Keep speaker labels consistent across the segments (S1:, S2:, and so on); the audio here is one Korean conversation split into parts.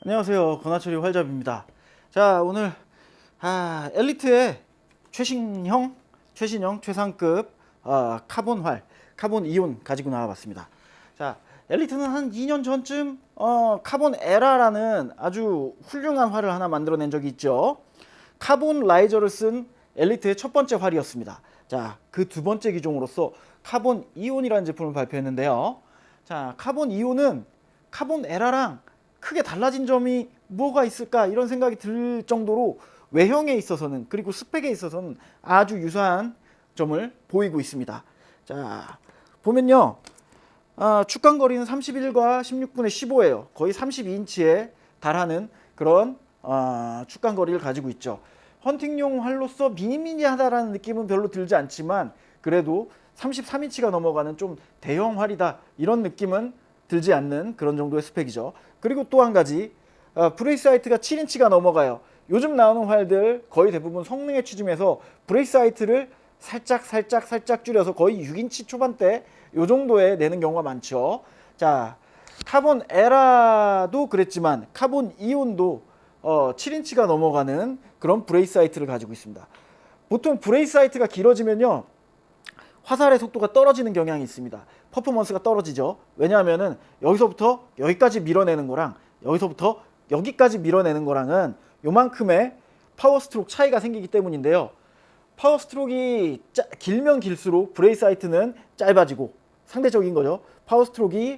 S1: 안녕하세요. 권하철이 활잡입니다. 자, 오늘 엘리트의 최신형, 최상급 카본 활, 카본 이온 가지고 나와봤습니다. 자, 엘리트는 한 2년 전쯤 카본 에라라는 아주 훌륭한 활을 하나 만들어낸 적이 있죠. 카본 라이저를 쓴 엘리트의 첫 번째 활이었습니다. 자, 그 두 번째 기종으로서 카본 이온이라는 제품을 발표했는데요. 자, 카본 이온은 카본 에라랑 크게 달라진 점이 뭐가 있을까 이런 생각이 들 정도로 외형에 있어서는, 그리고 스펙에 있어서는 아주 유사한 점을 보이고 있습니다. 자, 보면요, 축간거리는 31과 16분의 15예요. 거의 32인치에 달하는 그런 축간거리를 가지고 있죠. 헌팅용 활로서 미니미니하다라는 느낌은 별로 들지 않지만, 그래도 33인치가 넘어가는 좀 대형 활이다 이런 느낌은 들지 않는 그런 정도의 스펙이죠. 그리고 또 한 가지, 브레이스 하이트가 7인치가 넘어가요. 요즘 나오는 활들 거의 대부분 성능에 취짐해서 브레이스 하이트를 살짝 줄여서 거의 6인치 초반대 요 정도에 내는 경우가 많죠. 자, 카본 에라도 그랬지만 카본 이온도 7인치가 넘어가는 그런 브레이스 하이트를 가지고 있습니다. 보통 브레이스 하이트가 길어지면요, 화살의 속도가 떨어지는 경향이 있습니다. 퍼포먼스가 떨어지죠. 왜냐하면은 여기서부터 여기까지 밀어내는 거랑 여기서부터 여기까지 밀어내는 거랑은 요만큼의 파워 스트로크 차이가 생기기 때문인데요. 파워 스트로크가 길면 길수록 브레이스 하이트는 짧아지고, 상대적인 거죠. 파워 스트로크가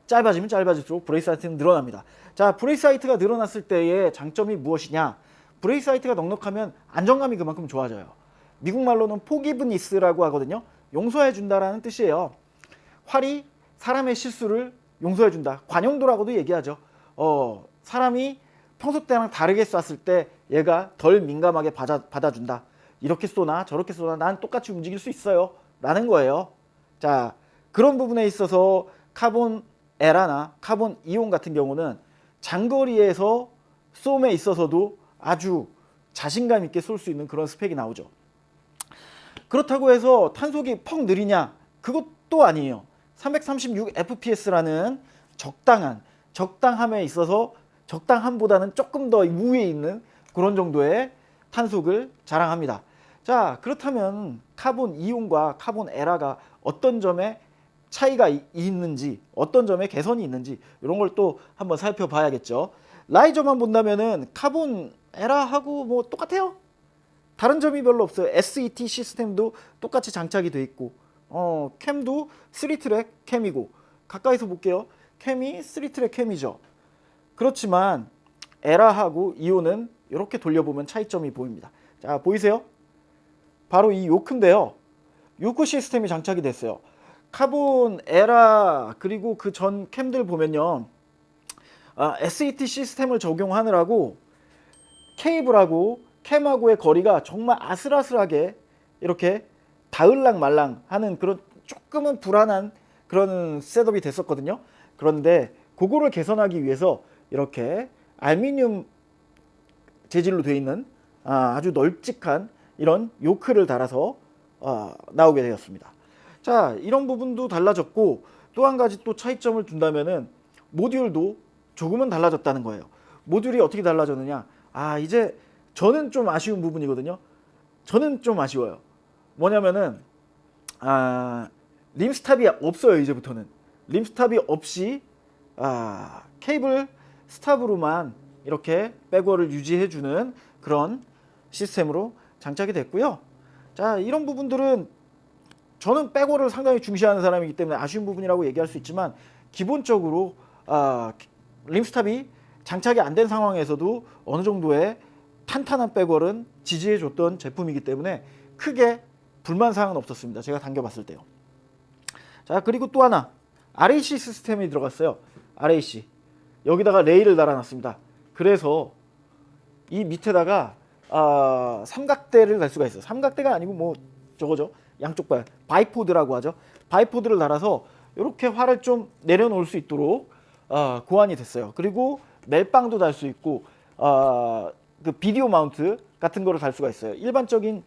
S1: 짧아지면 짧아질수록 브레이스 하이트는 늘어납니다. 자, 브레이스 하이트가 늘어났을 때의 장점이 무엇이냐? 브레이스 하이트가 넉넉하면 안정감이 그만큼 좋아져요. 미국 말로는 포기브니스라고 하거든요. 용서해 준다라는 뜻이에요. 활이 사람의 실수를 용서해 준다. 관용도라고도 얘기하죠. 사람이 평소 때랑 다르게 쐈을 때 얘가 덜 민감하게 받아준다. 이렇게 쏘나 저렇게 쏘나 난 똑같이 움직일 수 있어요 라는 거예요. 자, 그런 부분에 있어서 카본 에라나 카본 이온 같은 경우는 장거리에서 쏘움에 있어서도 아주 자신감 있게 쏠 수 있는 그런 스펙이 나오죠. 그렇다고 해서 탄속이 퍽 느리냐? 그것도 아니에요. 336fps라는 적당함에 있어서 적당함보다는 조금 더 우위에 있는 그런 정도의 탄속을 자랑합니다. 자, 그렇다면 카본 이온과 카본 에라가 어떤 점에 차이가 있는지, 어떤 점에 개선이 있는지 이런 걸 또 한번 살펴봐야겠죠. 라이저만 본다면은 카본 에라하고 뭐 똑같아요. 다른 점이 별로 없어요. SET 시스템도 똑같이 장착이 돼 있고, 캠도 3트랙 캠이고, 가까이서 볼게요. 캠이 3트랙 캠이죠. 그렇지만 에라하고 이온은 이렇게 돌려보면 차이점이 보입니다. 자, 보이세요? 바로 이 요크인데요. 요크 시스템이 장착이 됐어요. 카본 에라 그리고 그 전 캠들 보면요, SET 시스템을 적용하느라고 케이블하고 캠하고의 거리가 정말 아슬아슬하게 이렇게 닿을랑 말랑 하는 그런 조금은 불안한 그런 셋업이 됐었거든요. 그런데 그거를 개선하기 위해서 이렇게 알루미늄 재질로 되어 있는 아주 널찍한 이런 요크를 달아서 나오게 되었습니다. 자, 이런 부분도 달라졌고, 또 한 가지 또 차이점을 둔다면은 모듈도 조금은 달라졌다는 거예요. 모듈이 어떻게 달라졌느냐? 이제 저는 좀 아쉬운 부분이거든요. 저는 좀 아쉬워요. 뭐냐면은 림스탑이 없어요. 이제부터는 림스탑이 없이 케이블 스탑으로만 이렇게 백워를 유지해주는 그런 시스템으로 장착이 됐고요. 자, 이런 부분들은 저는 백워를 상당히 중시하는 사람이기 때문에 아쉬운 부분이라고 얘기할 수 있지만, 기본적으로 림스탑이 장착이 안 된 상황에서도 어느 정도의 탄탄한 백월은 지지해줬던 제품이기 때문에 크게 불만사항은 없었습니다. 제가 당겨봤을 때요. 자, 그리고 또 하나, RAC 시스템이 들어갔어요. RAC. 여기다가 레일을 달아놨습니다. 그래서 이 밑에다가 삼각대를 달 수가 있어요. 삼각대가 아니고 뭐 저거죠. 양쪽 바이포드라고 하죠. 바이포드를 달아서 이렇게 활을 좀 내려놓을 수 있도록 고안이 됐어요. 그리고 멜빵도 달 수 있고, 그 비디오 마운트 같은 거를 달 수가 있어요. 일반적인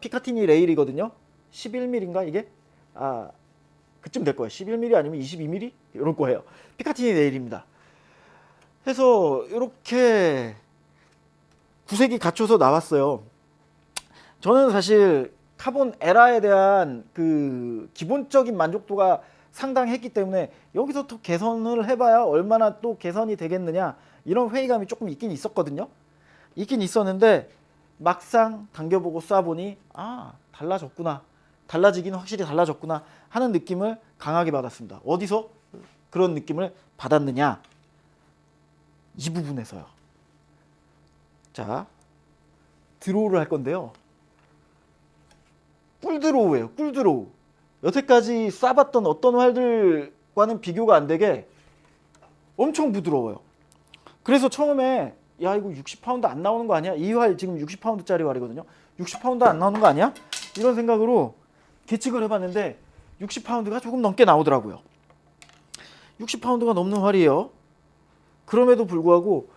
S1: 피카티니 레일이거든요. 11mm인가 이게? 그쯤 될 거예요. 11mm 아니면 22mm? 이럴 거예요. 피카티니 레일입니다. 해서 이렇게 구색이 갖춰서 나왔어요. 저는 사실 카본 에라에 대한 그 기본적인 만족도가 상당했기 때문에 여기서 또 개선을 해봐야 얼마나 또 개선이 되겠느냐 이런 회의감이 조금 있긴 있었거든요. 있긴 있었는데 막상 당겨보고 쏴보니 아 달라졌구나, 달라지긴 확실히 달라졌구나 하는 느낌을 강하게 받았습니다. 어디서 그런 느낌을 받았느냐, 이 부분에서요. 자, 드로우를 할 건데요. 꿀드로우예요. 꿀드로우. 여태까지 쏴봤던 어떤 활들과는 비교가 안 되게 엄청 부드러워요. 그래서 처음에 야 이거 60파운드 안 나오는 거 아니야? 이 활 지금 60파운드짜리 활이거든요. 60파운드 안 나오는 거 아니야? 이런 생각으로 계측을 해봤는데 60파운드가 조금 넘게 나오더라고요. 60파운드가 넘는 활이에요. 그럼에도 불구하고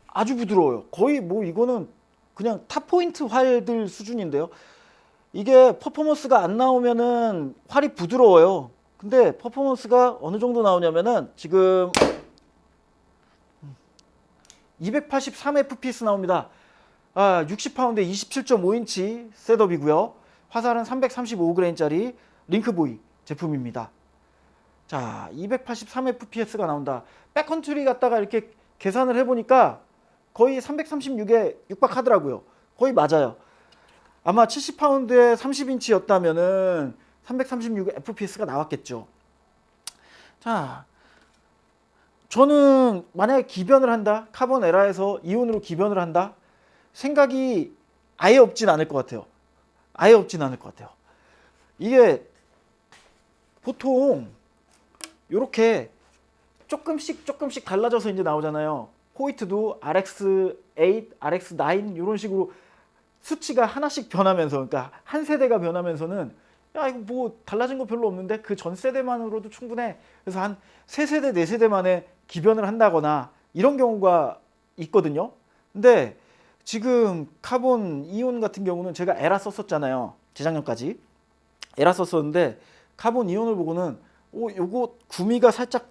S1: 아주 부드러워요. 거의 뭐 이거는 그냥 탑포인트 활들 수준인데요. 이게 퍼포먼스가 안 나오면은 활이 부드러워요. 근데 퍼포먼스가 어느 정도 나오냐면은 지금 283fps 나옵니다. 60파운드에 27.5인치 셋업이고요. 화살은 335g짜리 링크보이 제품입니다. 자, 283fps가 나온다. 백컨트리 갖다가 이렇게 계산을 해보니까 거의 336에 육박하더라고요. 거의 맞아요. 아마 70파운드에 30인치였다면은 336fps가 나왔겠죠. 자, 저는 만약에 기변을 한다, 카본 에라에서 이온으로 기변을 한다, 생각이 아예 없진 않을 것 같아요. 아예 없진 않을 것 같아요. 이게 보통 이렇게 조금씩 달라져서 이제 나오잖아요. 호이트도 RX8, RX9 이런 식으로 수치가 하나씩 변하면서, 그러니까 한 세대가 변하면서는 야 이거 뭐 달라진 거 별로 없는데 그 전 세대만으로도 충분해. 그래서 한 세 세대 네 세대 만에 기변을 한다거나 이런 경우가 있거든요. 근데 지금 카본 이온 같은 경우는 제가 에라 썼었잖아요. 재작년까지 에라 썼었는데 카본 이온을 보고는 요거 구미가 살짝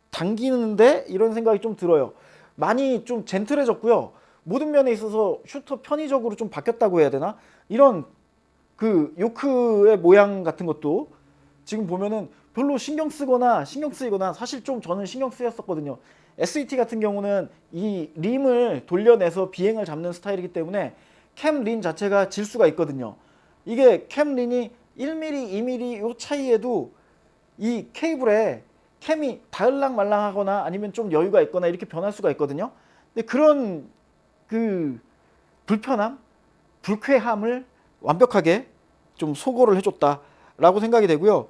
S1: 당기는데 이런 생각이 좀 들어요. 많이 좀 젠틀해졌고요. 모든 면에 있어서 슈터 편의적으로 좀 바뀌었다고 해야 되나? 이런 그 요크의 모양 같은 것도 지금 보면은 별로 신경 쓰이거나 사실 좀 저는 신경 쓰였었거든요. SET 같은 경우는 이 림을 돌려내서 비행을 잡는 스타일이기 때문에 캠 린 자체가 질 수가 있거든요. 이게 캠 린이 1mm, 2mm 요 차이에도 이 케이블에 캠이 다을랑말랑하거나 아니면 좀 여유가 있거나 이렇게 변할 수가 있거든요. 근데 그런 그 불편함, 불쾌함을 완벽하게 좀 소거를 해줬다라고 생각이 되고요.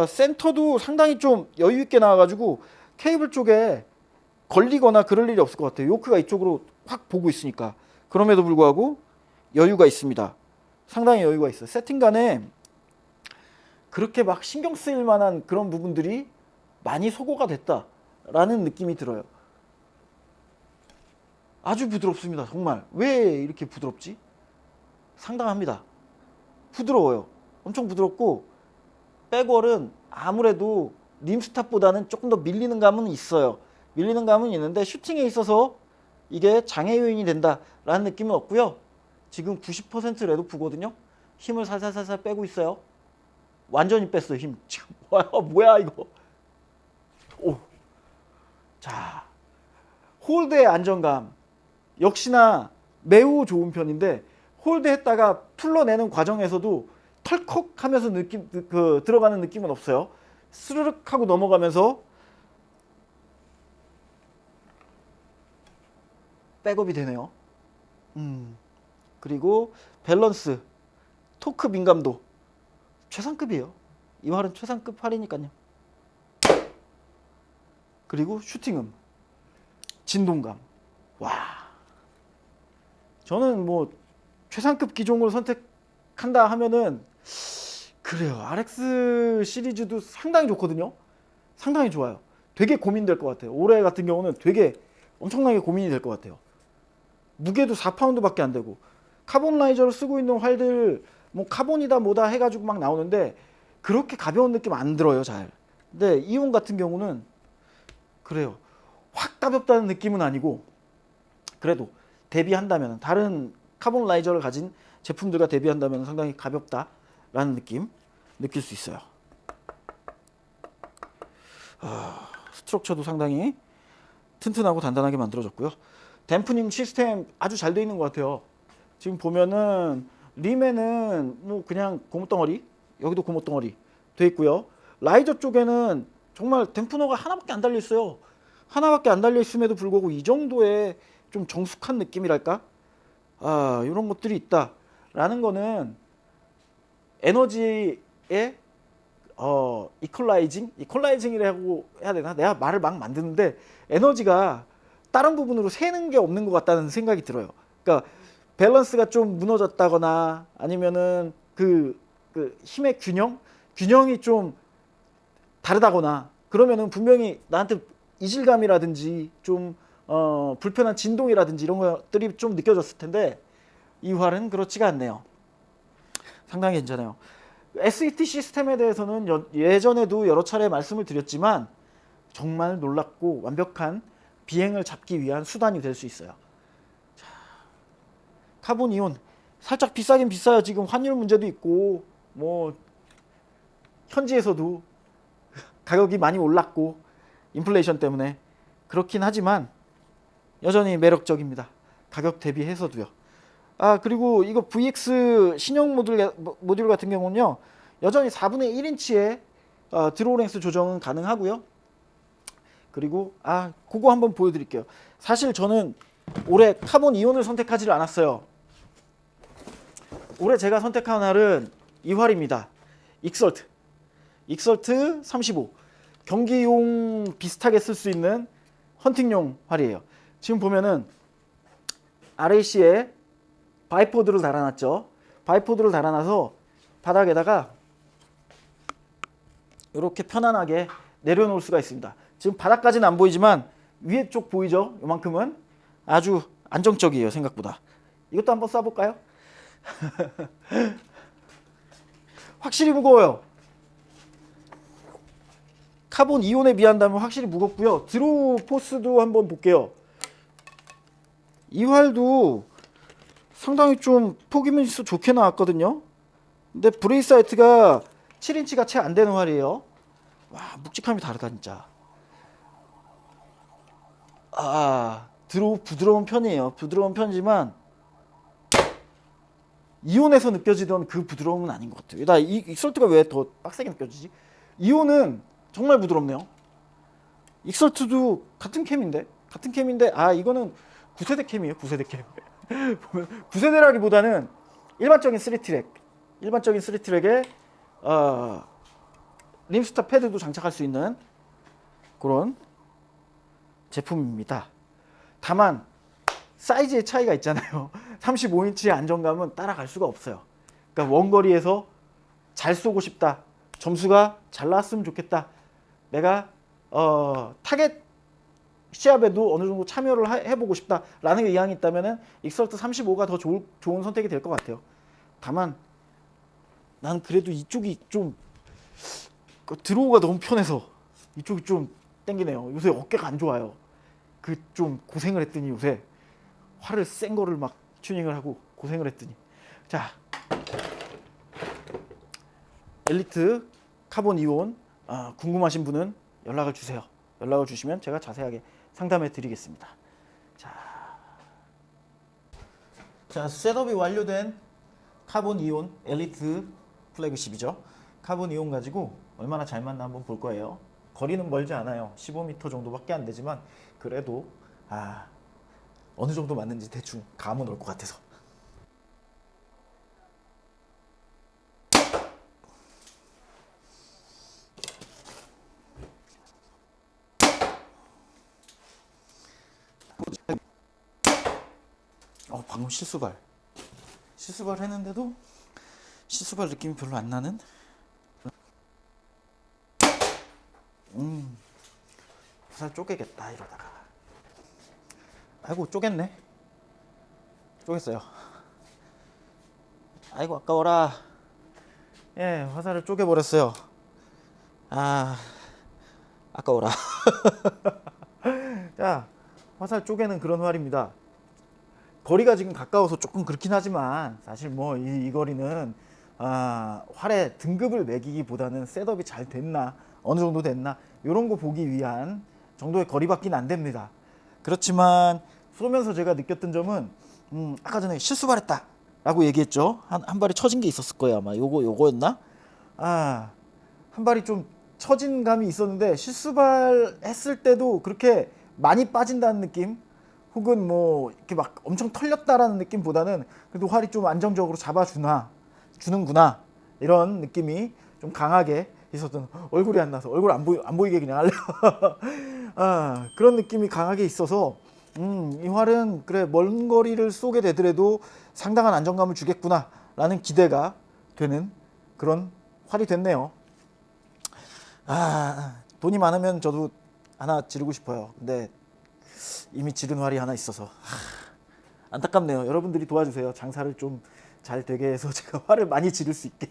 S1: 센터도 상당히 좀 여유 있게 나와가지고 케이블 쪽에 걸리거나 그럴 일이 없을 것 같아요. 요크가 이쪽으로 확 보고 있으니까. 그럼에도 불구하고 여유가 있습니다. 상당히 여유가 있어요. 세팅간에 그렇게 막 신경 쓰일 만한 그런 부분들이 많이 소거가 됐다라는 느낌이 들어요. 아주 부드럽습니다. 정말. 왜 이렇게 부드럽지? 상당합니다. 부드러워요. 엄청 부드럽고 백월은 아무래도 림스탑보다는 조금 더 밀리는 감은 있어요. 밀리는 감은 있는데 슈팅에 있어서 이게 장애 요인이 된다라는 느낌은 없고요. 지금 90% 레드오프거든요. 힘을 살살살살 빼고 있어요. 완전히 뺐어요. 힘. 지금 뭐야 이거. 오. 자, 홀드의 안정감 역시나 매우 좋은 편인데 홀드했다가 풀러내는 과정에서도 털컥 하면서 들어가는 느낌은 없어요. 스르륵 하고 넘어가면서 백업이 되네요. 그리고 밸런스, 토크 민감도 최상급이에요. 이 활은 최상급 활이니까요. 그리고 슈팅음, 진동감. 와, 저는 뭐 최상급 기종을 선택한다 하면은 그래요. RX 시리즈도 상당히 좋거든요. 상당히 좋아요. 되게 고민될 것 같아요. 올해 같은 경우는 되게 엄청나게 고민이 될 것 같아요. 무게도 4파운드밖에 안 되고 카본 라이저를 쓰고 있는 활들 뭐 카본이다 뭐다 해가지고 막 나오는데 그렇게 가벼운 느낌 안 들어요. 잘. 근데 이온 같은 경우는 그래요. 확 가볍다는 느낌은 아니고 그래도 대비한다면 다른 카본 라이저를 가진 제품들과 대비한다면 상당히 가볍다라는 느낌 느낄 수 있어요. 스트럭처도 상당히 튼튼하고 단단하게 만들어졌고요. 댐프닝 시스템 아주 잘 되어 있는 것 같아요. 지금 보면은 림에는 뭐 그냥 고무덩어리, 여기도 고무덩어리 되어 있고요. 라이저 쪽에는 정말 댐프너가 하나밖에 안 달려 있어요. 하나밖에 안 달려 있음에도 불구하고 이 정도의 좀 정숙한 느낌이랄까? 이런 것들이 있다라는 거는 에너지의 이퀄라이징이라고 해야 되나? 내가 말을 막 만드는데 에너지가 다른 부분으로 새는 게 없는 것 같다는 생각이 들어요. 그러니까 밸런스가 좀 무너졌다거나 아니면은 그 힘의 균형이 좀 다르다거나 그러면은 분명히 나한테 이질감이라든지 좀 불편한 진동이라든지 이런 것들이 좀 느껴졌을 텐데 이 활은 그렇지가 않네요. 상당히 괜찮아요. SET 시스템에 대해서는 예전에도 여러 차례 말씀을 드렸지만 정말 놀랍고 완벽한 비행을 잡기 위한 수단이 될 수 있어요. 자, 카본 이온 살짝 비싸긴 비싸요. 지금 환율 문제도 있고 뭐 현지에서도 가격이 많이 올랐고 인플레이션 때문에 그렇긴 하지만 여전히 매력적입니다. 가격 대비해서도요. 그리고 이거 VX 신형 모듈 같은 경우는요. 여전히 4분의 1인치의 드로우 랭스 조정은 가능하고요. 그리고 그거 한번 보여드릴게요. 사실 저는 올해 카본 이온을 선택하지를 않았어요. 올해 제가 선택한 활은 이 활입니다. 익설트 35 경기용 비슷하게 쓸 수 있는 헌팅용 활이에요. 지금 보면은 RAC에 바이포드를 달아놨죠. 바이포드를 달아놔서 바닥에다가 이렇게 편안하게 내려놓을 수가 있습니다. 지금 바닥까지는 안 보이지만 위에 쪽 보이죠? 이만큼은 아주 안정적이에요. 생각보다. 이것도 한번 쏴볼까요? 확실히 무거워요. 카본 이온에 비한다면 확실히 무겁고요. 드로우 포스도 한번 볼게요. 이 활도 상당히 좀 포기미스 좋게 나왔거든요. 근데 브레이스 하이트가 7인치가 채 안 되는 활이에요. 와, 묵직함이 다르다 진짜. 부드러운 편이에요. 부드러운 편이지만 이온에서 느껴지던 그 부드러움은 아닌 것 같아요. 이 익설트가 왜 더 빡세게 느껴지지? 이온은 정말 부드럽네요. 익설트도 같은 캠인데 이거는 9세대 캠이에요. 9세대 캠. 9세대라기보다는 일반적인 3트랙에 림스타 패드도 장착할 수 있는 그런 제품입니다. 다만 사이즈의 차이가 있잖아요. 35인치의 안정감은 따라갈 수가 없어요. 그러니까 원거리에서 잘 쏘고 싶다. 점수가 잘 나왔으면 좋겠다. 내가 타겟 시합에도 어느 정도 참여를 해보고 싶다라는 의향이 있다면 익설트 35가 더 좋은 선택이 될 것 같아요. 다만 난 그래도 이쪽이 좀 드로우가 너무 편해서 이쪽이 좀 땡기네요. 요새 어깨가 안 좋아요. 좀 고생을 했더니 요새 활을 센 거를 막 튜닝을 하고 고생을 했더니 자, 엘리트 카본 이온 궁금하신 분은 연락을 주세요. 연락을 주시면 제가 자세하게 상담해 드리겠습니다. 자, 셋업이 완료된 카본 이온 엘리트 플래그십이죠. 카본 이온 가지고 얼마나 잘 맞나 한번 볼 거예요. 거리는 멀지 않아요. 15m 정도밖에 안 되지만 그래도 어느 정도 맞는지 대충 감은 올 것 같아서. 방금 실수발 했는데도 실수발 느낌이 별로 안 나는. 화살 쪼개겠다 이러다가. 아이고 쪼갰네. 쪼갰어요. 아이고 아까워라. 예, 화살을 쪼개버렸어요. 아까워라. 자, 화살 쪽에는 그런 활입니다. 거리가 지금 가까워서 조금 그렇긴 하지만 사실 뭐 이 거리는 활의 등급을 매기기보다는 셋업이 잘 됐나, 어느 정도 됐나 이런 거 보기 위한 정도의 거리밖에 안 됩니다. 그렇지만 쏘면서 제가 느꼈던 점은 아까 전에 실수발했다 라고 얘기했죠. 한 발이 처진 게 있었을 거예요. 아마 요거였나? 한 발이 좀 처진 감이 있었는데 실수발 했을 때도 그렇게 많이 빠진다는 느낌, 혹은 뭐 이렇게 막 엄청 털렸다라는 느낌보다는 그래도 활이 좀 안정적으로 주는구나 이런 느낌이 좀 강하게 있었던. 얼굴이 안 나서 얼굴 안 보이게 그냥 할래요. 그런 느낌이 강하게 있어서 이 활은 그래 먼 거리를 쏘게 되더라도 상당한 안정감을 주겠구나라는 기대가 되는 그런 활이 됐네요. 돈이 많으면 저도 하나 지르고 싶어요. 근데 이미 지른 활이 하나 있어서 안타깝네요. 여러분들이 도와주세요. 장사를 좀 잘 되게 해서 제가 활을 많이 지를 수 있게.